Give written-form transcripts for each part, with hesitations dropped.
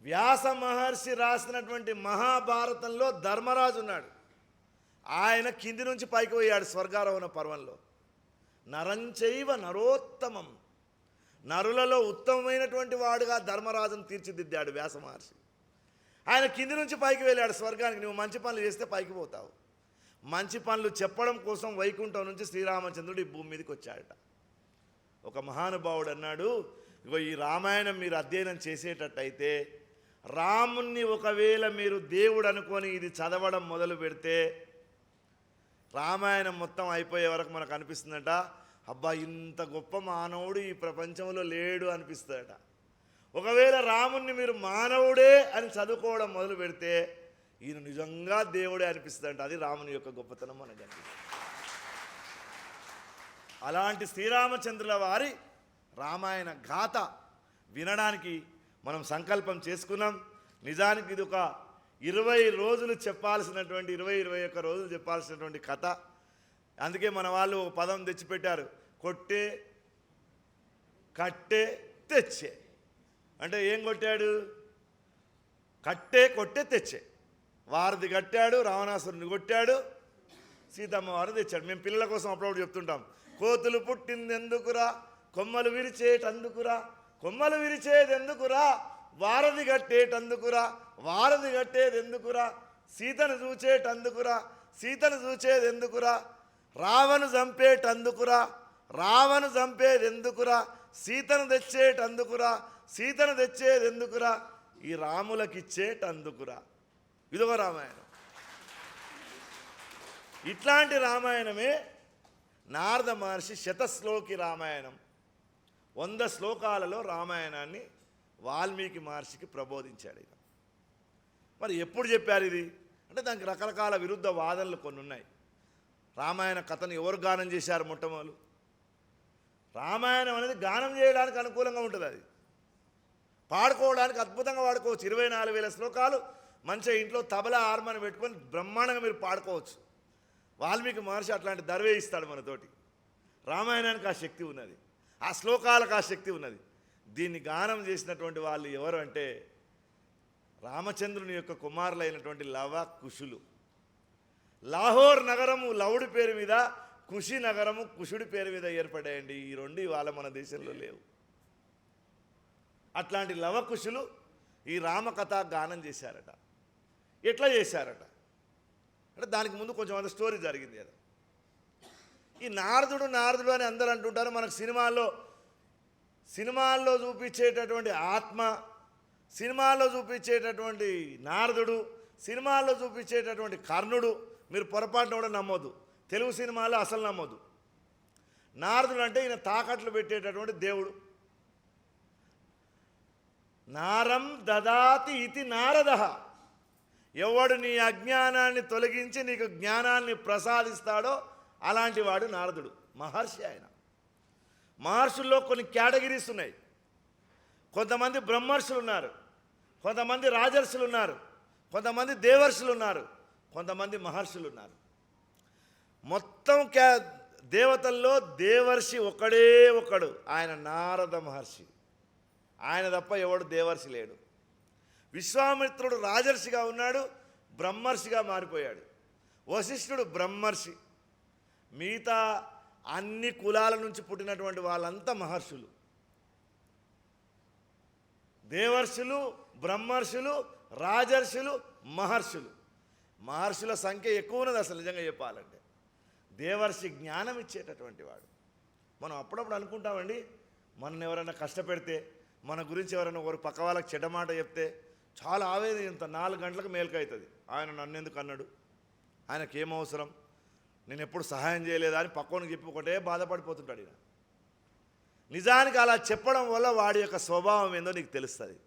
వ్యాస మహర్షి రాసినటువంటి మహాభారతంలో ధర్మరాజు ఉన్నాడు. ఆయన కింది నుంచి పైకి పోయాడు స్వర్గారోహణ పర్వంలో. నరంచైవ నరోత్తమం, నరులలో ఉత్తమమైనటువంటి వాడుగా ధర్మరాజును తీర్చిదిద్దాడు వ్యాస మహర్షి. ఆయన కింది నుంచి పైకి వెళ్ళాడు స్వర్గానికి. నువ్వు మంచి పనులు చేస్తే పైకి పోతావు. మంచి పనులు చెప్పడం కోసం వైకుంఠం నుంచి శ్రీరామచంద్రుడు ఈ భూమి మీదకి వచ్చాడట. ఒక మహానుభావుడు అన్నాడు, ఇగో ఈ రామాయణం మీరు అధ్యయనం చేసేటట్టయితే, రాముణ్ణి ఒకవేళ మీరు దేవుడు అనుకొని ఇది చదవడం మొదలు పెడితే రామాయణం మొత్తం అయిపోయే వరకు మనకు అనిపిస్తుందట, అబ్బా ఇంత గొప్ప మానవుడు ఈ ప్రపంచంలో లేడు అనిపిస్తుందట. ఒకవేళ రాముణ్ణి మీరు మానవుడే అని చదువుకోవడం మొదలు పెడితే ఈయన నిజంగా దేవుడే అనిపిస్తుందంట. అది రాముని యొక్క గొప్పతనం మనకు అనిపిస్తుంది. అలాంటి శ్రీరామచంద్రుల వారి రామాయణ గాథ వినడానికి మనం సంకల్పం చేసుకున్నాం. నిజానికి ఇది ఒక 20 రోజులు చెప్పాల్సినటువంటి 21 రోజులు చెప్పాల్సినటువంటి కథ. అందుకే మన వాళ్ళు ఒక పదం తెచ్చిపెట్టారు, కొట్టే కట్టే తెచ్చే. అంటే ఏం కొట్టాడు? కట్టే కొట్టే తెచ్చే. వారధి కట్టాడు, రావణాసురుని కొట్టాడు, సీతమ్మ వారిని తెచ్చాడు. మేము పిల్లల కోసం అప్పుడప్పుడు చెప్తుంటాం, కోతులు పుట్టిందెందుకురా, కొమ్మలు విరిచేటందుకురా, కొమ్మలు విరిచేదెందుకురా, వారధి కట్టేటందుకురా, వారధి కట్టేదెందుకురా, సీతను చూచేటందుకురా, సీతను చూచేదెందుకురా, రావణు చంపేటందుకురా, రావణు చంపేదెందుకురా, సీతను తెచ్చేటందుకురా, సీతను తెచ్చేదెందుకురా, ఈ రాములకిచ్చేటందుకురా. ఇదొక రామాయణం. ఇట్లాంటి రామాయణమే నారద మహర్షి శతశ్లోకి రామాయణం, 100 శ్లోకాలలో రామాయణాన్ని వాల్మీకి మహర్షికి ప్రబోధించాడు. ఇక మరి ఎప్పుడు చెప్పారు ఇది అంటే దానికి రకరకాల విరుద్ధ వాదనలు కొన్ని ఉన్నాయి. రామాయణ కథను ఎవరు గానం చేశారు? మొట్టమొదలు రామాయణం అనేది గానం చేయడానికి అనుకూలంగా ఉంటుంది. అది పాడుకోవడానికి అద్భుతంగా పాడుకోవచ్చు. 24,000 శ్లోకాలు మంచిగా ఇంట్లో తబలా హార్మోని పెట్టుకొని బ్రహ్మాండంగా మీరు పాడుకోవచ్చు. వాల్మీకి మహర్షి అట్లాంటి దర్వే ఇస్తాడు మనతోటి. రామాయణానికి ఆ శక్తి ఉన్నది, ఆ శ్లోకాలకు ఆ శక్తి ఉన్నది. దీన్ని గానం చేసినటువంటి వాళ్ళు ఎవరు అంటే రామచంద్రుని యొక్క కుమారులైనటువంటి లవ కుశులు. లాహోర్ నగరము లవుడి పేరు మీద, కుషి నగరము కుషుడి పేరు మీద ఏర్పడాయండి. ఈ రెండు ఇవాళ మన దేశంలో లేవు. అట్లాంటి లవకుశులు ఈ రామకథ గానం చేశారట. ఎట్లా చేశారట అంటే దానికి ముందు కొంచెం అంత స్టోరీ జరిగింది కదా. ఈ నారదుడు నారదుడు అని అందరూ అంటుంటారు. మనకు సినిమాల్లో చూపించేటటువంటి ఆత్మ, సినిమాల్లో చూపించేటటువంటి నారదుడు, సినిమాల్లో చూపించేటటువంటి కర్ణుడు మీరు పొరపాటున కూడా నమ్మొద్దు. తెలుగు సినిమాలో అసలు నమ్మొద్దు. నారదుడు అంటే ఈయన తాకట్లు పెట్టేటటువంటి దేవుడు. నారం దదాతి ఇతి నారదః, ఎవడు నీ అజ్ఞానాన్ని తొలగించి నీకు జ్ఞానాన్ని ప్రసాదిస్తాడో అలాంటి వాడు నారదుడు. మహర్షి ఆయన. మహర్షుల్లో కొన్ని కేటగిరీస్ ఉన్నాయి. కొంతమంది బ్రహ్మర్షులు ఉన్నారు, కొంతమంది రాజర్షులు ఉన్నారు, కొంతమంది దేవర్షులు ఉన్నారు, కొంతమంది మహర్షులు ఉన్నారు. మొత్తం దేవతల్లో దేవర్షి ఒకడే ఒకడు, ఆయన నారద మహర్షి. ఆయన తప్ప ఎవడు దేవర్షి లేడు. విశ్వామిత్రుడు రాజర్షిగా ఉన్నాడు, బ్రహ్మర్షిగా మారిపోయాడు. వశిష్ఠుడు బ్రహ్మర్షి. మిగతా అన్ని కులాల నుంచి పుట్టినటువంటి వాళ్ళంతా మహర్షులు. దేవర్షులు, బ్రహ్మర్షులు, రాజర్షులు, మహర్షులు. మహర్షుల సంఖ్య ఎక్కువ ఉన్నది అసలు నిజంగా చెప్పాలంటే. దేవర్షి జ్ఞానం ఇచ్చేటటువంటి వాడు. మనం అప్పుడప్పుడు అనుకుంటామండి, మనల్ని ఎవరైనా కష్టపెడితే, మన గురించి ఎవరైనా ఒకరు పక్క వాళ్ళకి చెడ్డమాట చెప్తే చాలా ఆవేదన, ఇంత 4 గంటలకు మేలుకవుతుంది. ఆయన నన్ను ఎందుకు అన్నాడు, ఆయనకేం అవసరం, నేను ఎప్పుడు సహాయం చేయలేదా అని పక్కనకి చెప్పి ఒకటే బాధపడిపోతుంటాడు ఈయన. నిజానికి అలా చెప్పడం వల్ల వాడి యొక్క స్వభావం ఏందో నీకు తెలుస్తుంది,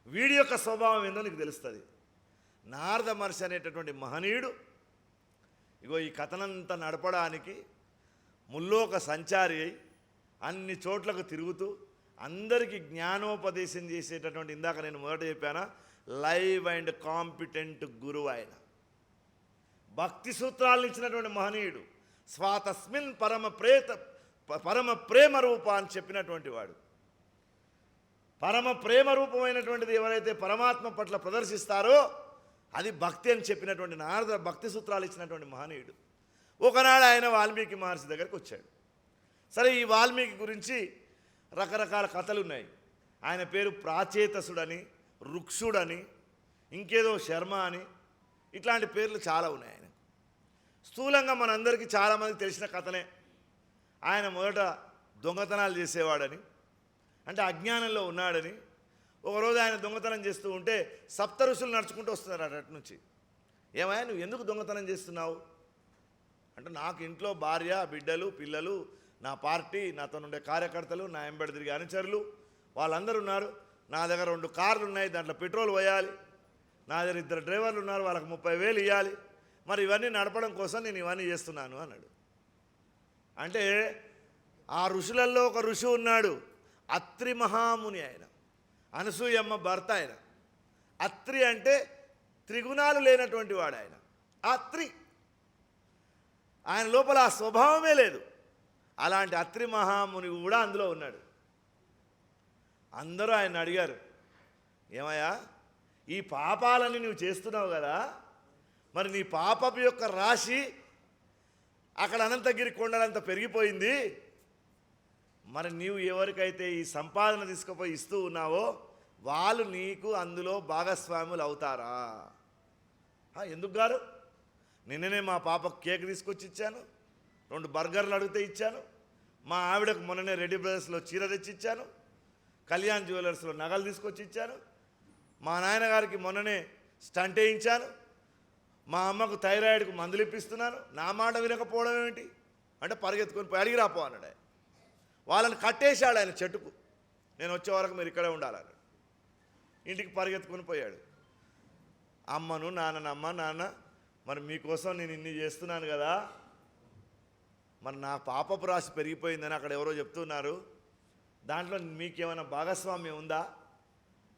వీడి యొక్క స్వభావం ఏందో నీకు తెలుస్తుంది. నారద మహర్షి అనేటటువంటి మహనీయుడు ఇగో ఈ కథనంతా నడపడానికి ముల్లోక సంచారి అయి అన్ని చోట్లకు తిరుగుతూ అందరికీ జ్ఞానోపదేశం చేసేటటువంటి, ఇందాక నేను మొదట చెప్పానా, లైవ్ అండ్ కాంపిటెంట్ గురువు ఆయన. భక్తి సూత్రాలను ఇచ్చినటువంటి మహనీయుడు. స్వాతస్మిన్ పరమ ప్రేమ రూప అని చెప్పినటువంటి వాడు. పరమ ప్రేమ రూపమైనటువంటిది ఎవరైతే పరమాత్మ పట్ల ప్రదర్శిస్తారో అది భక్తి అని చెప్పినటువంటి నారద భక్తి సూత్రాలు ఇచ్చినటువంటి మహనీయుడు. ఒకనాడు ఆయన వాల్మీకి మహర్షి దగ్గరికి వచ్చాడు. సరే, ఈ వాల్మీకి గురించి రకరకాల కథలు ఉన్నాయి. ఆయన పేరు ప్రాచేతసుడని, రుక్షుడని, ఇంకేదో శర్మ అని, ఇట్లాంటి పేర్లు చాలా ఉన్నాయి ఆయన. స్థూలంగా మనందరికీ చాలామందికి తెలిసిన కథనే. ఆయన మొదట దొంగతనాలు చేసేవాడని, అంటే అజ్ఞానంలో ఉన్నాడని. ఒకరోజు ఆయన దొంగతనం చేస్తూ ఉంటే సప్త ఋషులు నడుచుకుంటూ వస్తున్నారు అటు నుంచి. ఏమయ్యా, నువ్వు ఎందుకు దొంగతనం చేస్తున్నావు అంటే, నాకు ఇంట్లో భార్య, బిడ్డలు, పిల్లలు, నా పార్టీ, నాతో ఉండే కార్యకర్తలు, నా ఎంబడి తిరిగే అనుచరులు వాళ్ళందరూ ఉన్నారు. నా దగ్గర 2 కార్లు ఉన్నాయి, దాంట్లో పెట్రోల్ పోయాలి. నా దగ్గర 2 డ్రైవర్లు ఉన్నారు, వాళ్ళకి 30,000 ఇవ్వాలి. మరి ఇవన్నీ నడపడం కోసం నేను ఇవన్నీ చేస్తున్నాను అన్నాడు. అంటే ఆ ఋషులలో ఒక ఋషి ఉన్నాడు, అత్రి మహాముని. ఆయన అనసూయమ్మ భర్త. ఆయన అత్రి అంటే త్రిగుణాలు లేనటువంటి వాడు. ఆయన అత్రి, ఆయన లోపల ఆ స్వభావమే లేదు. అలాంటి అత్రి మహాముని కూడా అందులో ఉన్నాడు. అందరూ ఆయన అడిగారు, ఏమయ్యా, ఈ పాపాలని నువ్వు చేస్తున్నావు కదా, మరి నీ పాపపు యొక్క రాశి అక్కడ అనంతగిరి కొండలంత పెరిగిపోయింది. మరి నీవు ఎవరికైతే ఈ సంపాదన తీసుకుపోయి ఇస్తూ ఉన్నావో వాళ్ళు నీకు అందులో భాగస్వాములు అవుతారా? ఎందుకు గారు, నిన్ననే మా పాపకు కేక్ తీసుకొచ్చి ఇచ్చాను, 2 బర్గర్లు అడిగితే ఇచ్చాను, మా ఆవిడకు మొన్ననే రెడ్డి బ్రదర్స్లో చీర తెచ్చి ఇచ్చాను, కళ్యాణ్ జ్యువెలర్స్లో నగలు తీసుకొచ్చి ఇచ్చాను, మా నాయనగారికి మొన్ననే స్టంట్ వేయించాను, మా అమ్మకు థైరాయిడ్కు మందులు ఇప్పిస్తున్నాను. నా మాట వినకపోవడం ఏమిటి అంటే, పరిగెత్తుకొని పోయి అడిగి రాపో అన్నాడు. వాళ్ళని కట్టేశాడు ఆయన చెట్టుకు. నేను వచ్చే వరకు మీరు ఇక్కడే ఉండాలన్నాడు. ఇంటికి పరిగెత్తుకొని పోయాడు. అమ్మను, నాన్న, నాన్న, మరి మీకోసం నేను ఇన్ని చేస్తున్నాను కదా, మరి నా పాపపు రాశి పెరిగిపోయిందని అక్కడ ఎవరో చెప్తున్నారు, దాంట్లో మీకేమైనా భాగస్వామ్యం ఉందా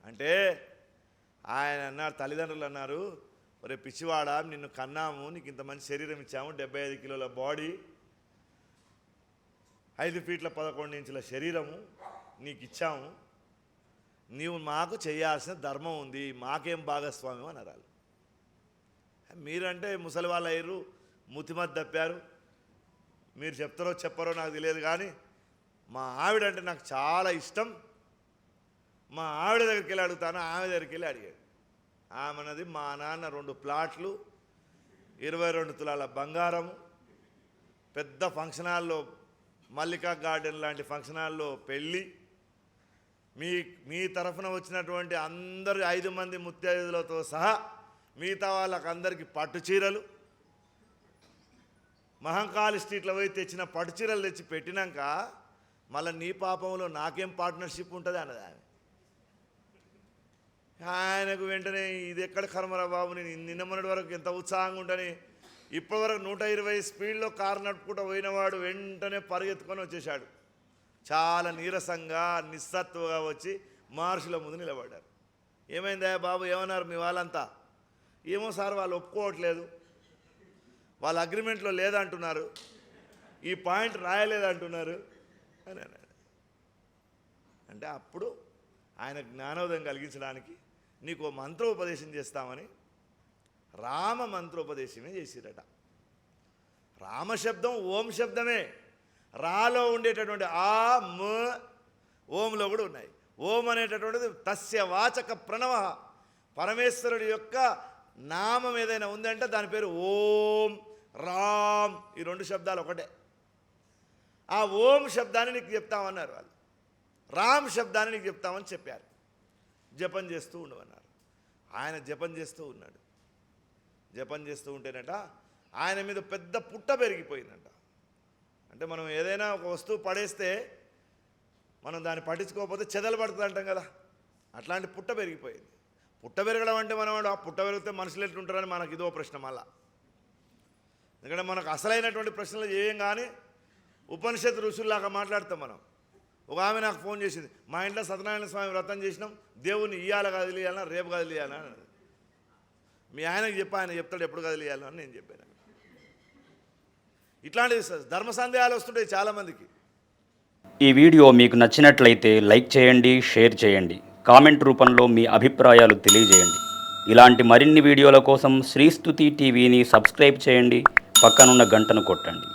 అంటే, ఆయన అన్నారు, తల్లిదండ్రులు అన్నారు, ఒరే పిచ్చివాడా, నిన్ను కన్నాము, నీకు ఇంత మంచి శరీరం ఇచ్చాము, 75 కిలోల బాడీ, 5 ఫీట్ల 11 ఇంచుల శరీరము నీకు ఇచ్చాము, నీవు మాకు చేయాల్సిన ధర్మం ఉంది, మాకేం భాగస్వామ్యం అని అనాలి. మీరంటే ముసలి వాళ్ళు అయ్యారు, ముతిమతి తప్పారు, మీరు చెప్తారో చెప్పారో నాకు తెలియదు, కానీ మా ఆవిడంటే నాకు చాలా ఇష్టం, మా ఆవిడ దగ్గరికి వెళ్ళి అడుగుతాను. ఆమె దగ్గరికి వెళ్ళి అడిగాడు. ఆమెనది, మా నాన్న 2 ప్లాట్లు, 22 తులాల బంగారము, పెద్ద ఫంక్షన్ హాల్లో, మల్లికా గార్డెన్ లాంటి ఫంక్షన్ హాల్లో పెళ్ళి, మీ తరఫున వచ్చినటువంటి అందరు 5 మంది ముత్తైదులతో సహా మిగతా వాళ్ళకందరికీ పట్టు చీరలు, మహంకాళి స్ట్రీట్లో పోయి తెచ్చిన పట్టు చీరలు తెచ్చి పెట్టినాక మళ్ళీ నీ పాపంలో నాకేం పార్ట్నర్షిప్ ఉంటుంది అన్నది ఆమె. ఆయనకు వెంటనే ఇది ఎక్కడ కర్మరా బాబు, నేను నిన్న మొన్నటి వరకు ఎంత ఉత్సాహంగా ఉంటాని, ఇప్పటివరకు 120 స్పీడ్లో కారు నడుపుకుంటూ పోయినవాడు వెంటనే పరిగెత్తుకొని వచ్చేసాడు. చాలా నీరసంగా నిస్సత్తుగా వచ్చి మహర్షుల ముందు నిలబడ్డారు. ఏమైందా బాబు, ఏమన్నారు మీ వాళ్ళంతా? ఏమో సార్, వాళ్ళు ఒప్పుకోవట్లేదు, వాళ్ళ అగ్రిమెంట్లో లేదంటున్నారు, ఈ పాయింట్ రాయలేదంటున్నారు అని అన్నాడు. అంటే అప్పుడు ఆయన జ్ఞానోదయం కలిగించడానికి నీకు మంత్రోపదేశం చేస్తామని రామ మంత్రోపదేశమే చేసిరట. రామశబ్దం ఓం శబ్దమే. రాలో ఉండేటటువంటి ఆ మ ఓంలో కూడా ఉన్నాయి. ఓం అనేటటువంటిది తస్య వాచక ప్రణవ, పరమేశ్వరుడి యొక్క నామం ఏదైనా ఉందంటే దాని పేరు ఓం, రామ్. ఈ 2 శబ్దాలు ఒకటే. ఆ ఓం శబ్దాన్ని నీకు చెప్తామన్నారు వాళ్ళు, రామ్ శబ్దాన్ని నీకు చెప్తామని చెప్పారు. జపం చేస్తూ ఉండమన్నారు. ఆయన జపం చేస్తూ ఉన్నాడు. జపం చేస్తూ ఉంటేనట ఆయన మీద పెద్ద పుట్ట పెరిగిపోయిందంట. అంటే మనం ఏదైనా ఒక వస్తువు పడేస్తే మనం దాన్ని పట్టించుకోకపోతే చెదలు పడుతుంది అంటాం కదా, అట్లాంటి పుట్ట పెరిగిపోయింది. పుట్ట పెరగడం అంటే మనం ఆ పుట్ట పెరిగితే మనుషులు ఎట్లుంటారని మనకి ఇదో ప్రశ్న మళ్ళా. ఎందుకంటే మనకు అసలైనటువంటి ప్రశ్నలు ఏం కానీ ఉపనిషత్తు ఋషుల్లాగా మాట్లాడతాం మనం. ఒక ఆమె నాకు ఫోన్ చేసింది, మా ఇంట్లో సత్యనారాయణ స్వామి వ్రతం చేసినాం, దేవుణ్ణి ఇయ్యాల కదిలియాలన్నా రేపు కదిలియాలని అన్నది. మీ ఆయనకి చెప్పి ఆయన చెప్తాడు ఎప్పుడు కదిలియాలని అని నేను చెప్పాను. ఇట్లాంటి ధర్మ సందేహాలు వస్తుంటాయి చాలామందికి. ఈ వీడియో మీకు నచ్చినట్లయితే లైక్ చేయండి, షేర్ చేయండి, కామెంట్ రూపంలో మీ అభిప్రాయాలు తెలియజేయండి. ఇలాంటి మరిన్ని వీడియోల కోసం శ్రీస్తుతి టీవీని సబ్స్క్రైబ్ చేయండి, పక్కనున్న గంటను కొట్టండి.